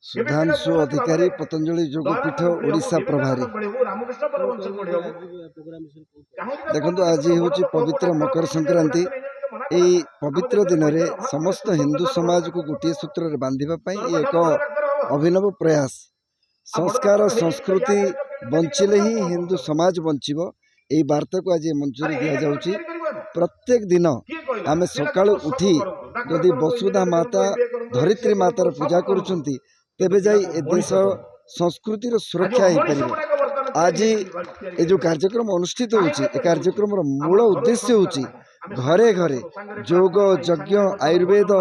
सुधांशु अधिकारी पतंजलि योगपीठ ओडिशा प्रभारी। देखो आज हूँ पवित्र मकर संक्रांति। यही पवित्र दिन में समस्त हिंदू समाज को गोटे सूत्र में बांधवाई एक अभिनव प्रयास। संस्कार संस्कृति बंचिले ही हिंदू समाज बंचिब, यही वार्ता को आज मंजूरी दि जाऊँगी। प्रत्येक दिन आम सकाळु उठी जदि वसुधा माता धरित्री मातार पूजा करुँच तेबे जाई ए देश संस्कृतिर सुरक्षा हो पार। आज ये जो कार्यक्रम अनुष्ठित होउची ए कार्यक्रम मूल उद्देश्य होउची घरे घरे योग यज्ञ आयुर्वेद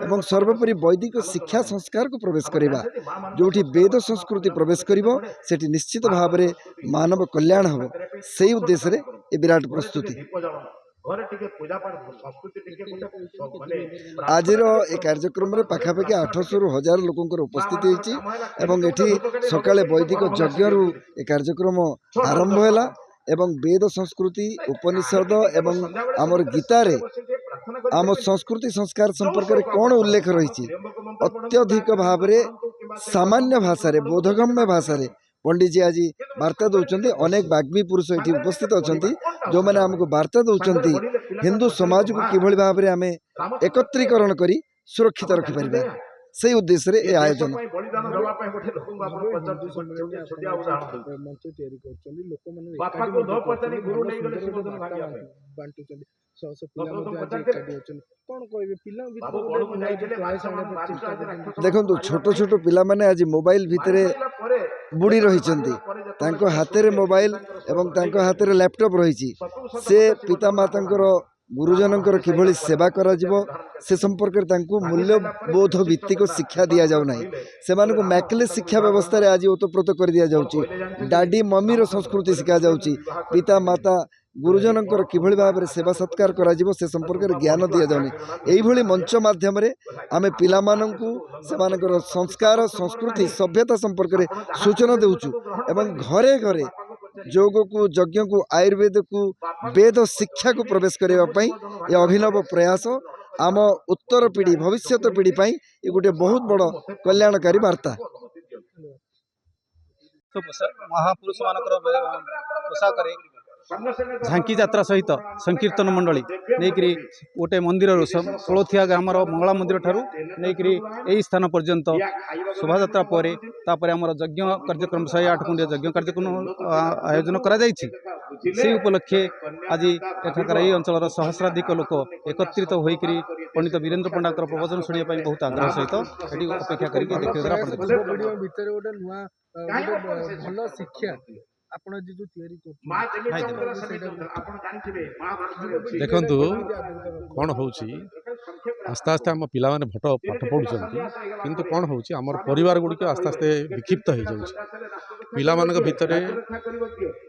एवं सर्वोपरि वैदिक शिक्षा संस्कार को प्रवेश करवा। जोठी वेद संस्कृति प्रवेश करिवो सेठी निश्चित भाव में मानव कल्याण हो, से उद्देश्य रे ए विराट प्रस्तुति। आज ए कार्यक्रम में पाखापाखि 800 रु 1000 लोक उपस्थिति होती। सकाले वैदिक यज्ञ ए कार्यक्रम आरंभ है एवं वेद संस्कृति उपनिषद एवं आमर गीतार आम संस्कृति संस्कार संपर्क में कौन उल्लेख रही अत्यधिक भाव सामान्य भाषा बोधगम्य भाषा पंडित जी आज वार्ता दौरान। अनेक वाग्मी पुरुष ये उपस्थित अच्छा जो मैंने आमको वार्ता दौरान हिंदू समाज को किभली भाव में आम एकत्रीकरण करी सुरक्षित रखिपर से उद्देश्य रे आयोजन। देखो छोट छोट पिला माने आज मोबाइल भितर बुड़ी रही हाथ में मोबाइल एवं हाथ में लैपटॉप रही से पिता माता गुरुजनकर किभली सेवा करा जिवो से संपर्क में मूल्यबोध भित्तिक शिक्षा दि जाऊ ना। से मैकलेस शिक्षा व्यवस्था रे आज ओतप्रोत कर दि जाउची। डाडी मम्मी रो संस्कृति शिखा जाउची। पिता माता गुरुजनकर किभली भाव में सेवा सत्कार करा जिवो से संपर्क में ज्ञान दि जाऊनी। यही मंच माध्यम आम पिलामानंकु सेमानकर संस्कार संस्कृति सभ्यता संपर्क में सूचना देउचु एवं घरे घरे योग को यज्ञ को आयुर्वेद को वेद शिक्षा को प्रवेश करने ये अभिनव प्रयास आम उत्तर पीढ़ी भविष्य पीढ़ी ये गोटे बहुत बड़ कल्याणकारी वार्ता। महापुरुष मानकर पोशाक झांकी यात्रा सहित संकीर्तन मंडली नहीं गोटे मंदिर सोलथिया ग्रामर मंगला मंदिर ठारू नहीं यही स्थान पर्यंत शोभा यात्रा पर आमर यज्ञ कार्यक्रम 108 कुंडिया यज्ञ कार्यक्रम आयोजन से उपलक्षे आज एठाकार यही अंचल सहस्राधिक लोक एकत्रित होकर पंडित वीरेन्द्र पंडाकर प्रवचन शुणापी बहुत आग्रह सहित ये अपेक्षा कर देखु कौन हो आस्ते आस्ते आम पिला माने भट पाठ पढ़ुं किंतु कौन हो परिवार गुड़िक आस्ते आस्ते विक्षिप्त हो जाऊँ। पिला मानक भितर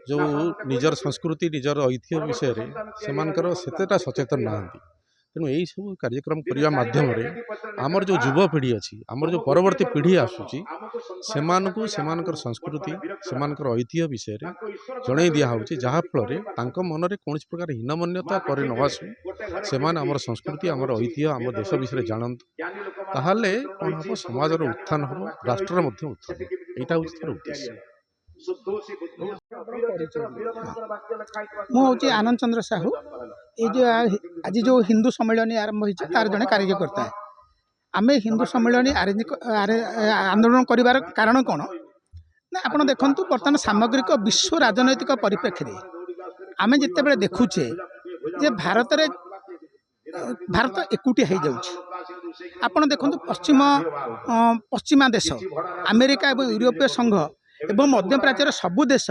जो निजर संस्कृति निजर ऐतिह्य विषय से सेतेटा सचेतन नहांती। तेणु यही सब कार्यक्रम करने माध्यम आमर जो युवपीढ़ी अच्छी आमर जो परवर्ती पीढ़ी आसूची सेमानकु सेमानकर संस्कृति सेमानकर ऐतिह्य विषय जन दिहूँ जहाँफल मन में कौन प्रकार हीनमान्यता पर न आसू से आमर संस्कृति आमर ऐतिह्य आम देश विषय जानतु ताहले कौन हम समाजर उत्थान हम राष्ट्र उत्थान यहाँ हूँ तार उद्देश्य। मुझे आनंद चंद्र साहू ये जो आज जो हिंदू सम्मेलन आरंभ होती तार जड़े कार्यकर्ता। आम हिंदू सम्मेलन आंदोलन कर कारण कौन ना आप देखु बर्तमान सामग्रिक विश्व राजनैतिक परिप्रेक्षी आम जिते देखुचे जे भारत एकुटी हो जाऊँ। आप देखु पश्चिमा देश अमेरिका और यूरोपीय संघ एवं मध्य प्राच्यर सबु देश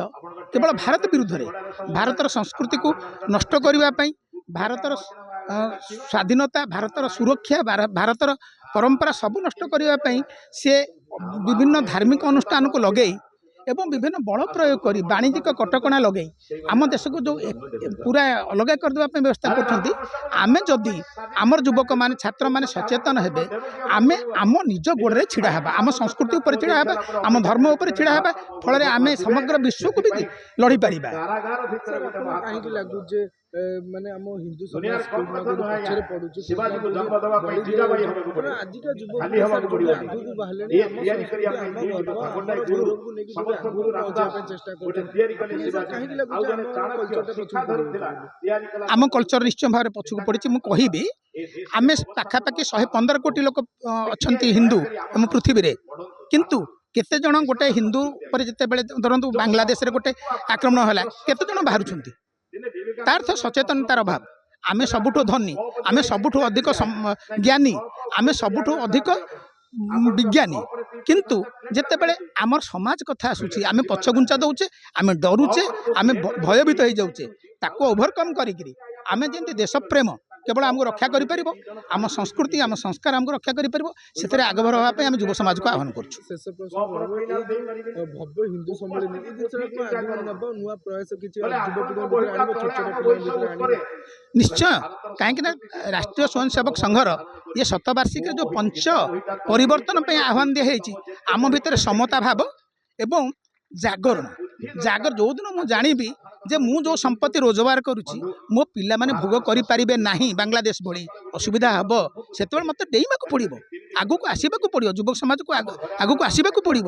केवल भारत विरुद्ध रे भारतर संस्कृति को नष्ट करने भारतर स्वाधीनता भारतर सुरक्षा भारतर परंपरा सबू नष्ट करने से विभिन्न धार्मिक अनुष्ठान को लगे एवं विभिन्न बल प्रयोग कर वाणिज्यिक कटकणा लगे आम देश को जो पूरा अलग करदेवाई व्यवस्था कर आम जदि आमर युवक मान छात्र मैंने सचेतन हेबे आम आम निज गोड़े छिड़ा हेबा आम संस्कृति उपर छिड़ा हेबा आम धर्म उपर छिड़ा हेबा फल आम समग्र विश्व को भी लड़ी पारिबा। लगुचे ମାନେ ଆମ ହିନ୍ଦୁ ସମାଜ ପଛରେ ପଡୁଛି ଆଜିକା ଯୁବପିଢ଼ି ଆଗକୁ ବାହାରିଲେଣି ଆମ ସଂସ୍କୃତି ଆମ ଗର୍ବ ଆମର ଗୌରବକୁ ନେଇକି ଯଦି ଆଗକୁ ପହଞ୍ଚିବା ପାଇଁ ଚେଷ୍ଟା କରୁଛନ୍ତି କାହିଁକି ଲାଗୁଛି ଆମ କଲଚରଟା ପଛକୁ ଆମ କଲଚର ନିଶ୍ଚୟ ଭାବରେ ପଛକୁ ପଡ଼ିଛି। ମୁଁ କହିବି ଆମେ ପାଖାପାଖି 115 କୋଟି ଲୋକ ଅଛନ୍ତି ହିନ୍ଦୁ ଆମ ପୃଥିବୀରେ, କିନ୍ତୁ କେତେ ଜଣ ଗୋଟେ ହିନ୍ଦୁ ଉପରେ ଯେତେବେଳେ ଧରନ୍ତୁ ବାଂଲାଦେଶରେ ଗୋଟେ ଆକ୍ରମଣ ହେଲା କେତେ ଜଣ ବାହାରୁଛନ୍ତି? ତାର ତ ସଚେତନତାର ଅଭାବ। ଆମେ ସବୁଠୁ ଧନୀ, ଆମେ ସବୁଠୁ ଅଧିକ ଜ୍ଞାନୀ, ଆମେ ସବୁଠୁ ଅଧିକ ବିଜ୍ଞାନୀ, କିନ୍ତୁ ଯେତେବେଳେ ଆମର ସମାଜ କଥା ଆସୁଛି ଆମେ ପଛଘୁଞ୍ଚା ଦେଉଛେ, ଆମେ ଡରୁଛେ, ଆମେ ଭୟଭୀତ ହେଇଯାଉଛେ। ତାକୁ ଓଭରକମ୍ କରିକିରି ଆମେ ଯେମିତି ଦେଶପ୍ରେମ କେବଳ ଆମକୁ ରକ୍ଷା କରିପାରିବ, ଆମ ସଂସ୍କୃତି ଆମ ସଂସ୍କାର ଆମକୁ ରକ୍ଷା କରିପାରିବ, ସେଥିରେ ଆଗଭର ହେବା ପାଇଁ ଆମେ ଯୁବ ସମାଜକୁ ଆହ୍ୱାନ କରୁଛୁ। ଶେଷ ପ୍ରଶ୍ନ ଭବ୍ୟ ହିନ୍ଦୁ ସମ୍ମିଳନୀ ଏ ଜିନିଷଟାକୁ ଆଗକୁ ନେବ ନୂଆ ପ୍ରୟାସ କିଛି ଯୁବପିଢ଼ି ଭିତରେ ଆଣିବ, ଛୋଟ ଛୋଟ ପିଲାଙ୍କ ଭିତରେ ଆଣିବ ନିଶ୍ଚୟ, କାହିଁକି ନା ରାଷ୍ଟ୍ରୀୟ ସ୍ୱୟଂସେବକ ସଂଘର ଇଏ ଶତବାର୍ଷିକୀରେ ଯେଉଁ ପଞ୍ଚ ପରିବର୍ତ୍ତନ ପାଇଁ ଆହ୍ୱାନ ଦିଆହେଇଛି, ଆମ ଭିତରେ ସମତା ଭାବ ଏବଂ ଜାଗରଣ ଯେଉଁଦିନ ମୁଁ ଜାଣିବି ଯେ ମୁଁ ଯେଉଁ ସମ୍ପତ୍ତି ରୋଜଗାର କରୁଛି ମୋ ପିଲାମାନେ ଭୋଗ କରିପାରିବେ ନାହିଁ, ବାଂଲାଦେଶ ଭଳି ଅସୁବିଧା ହେବ, ସେତେବେଳେ ମୋତେ ଡେଇଁବାକୁ ପଡ଼ିବ, ଆଗକୁ ଆସିବାକୁ ପଡ଼ିବ, ଯୁବକ ସମାଜକୁ ଆଗକୁ ଆସିବାକୁ ପଡ଼ିବ।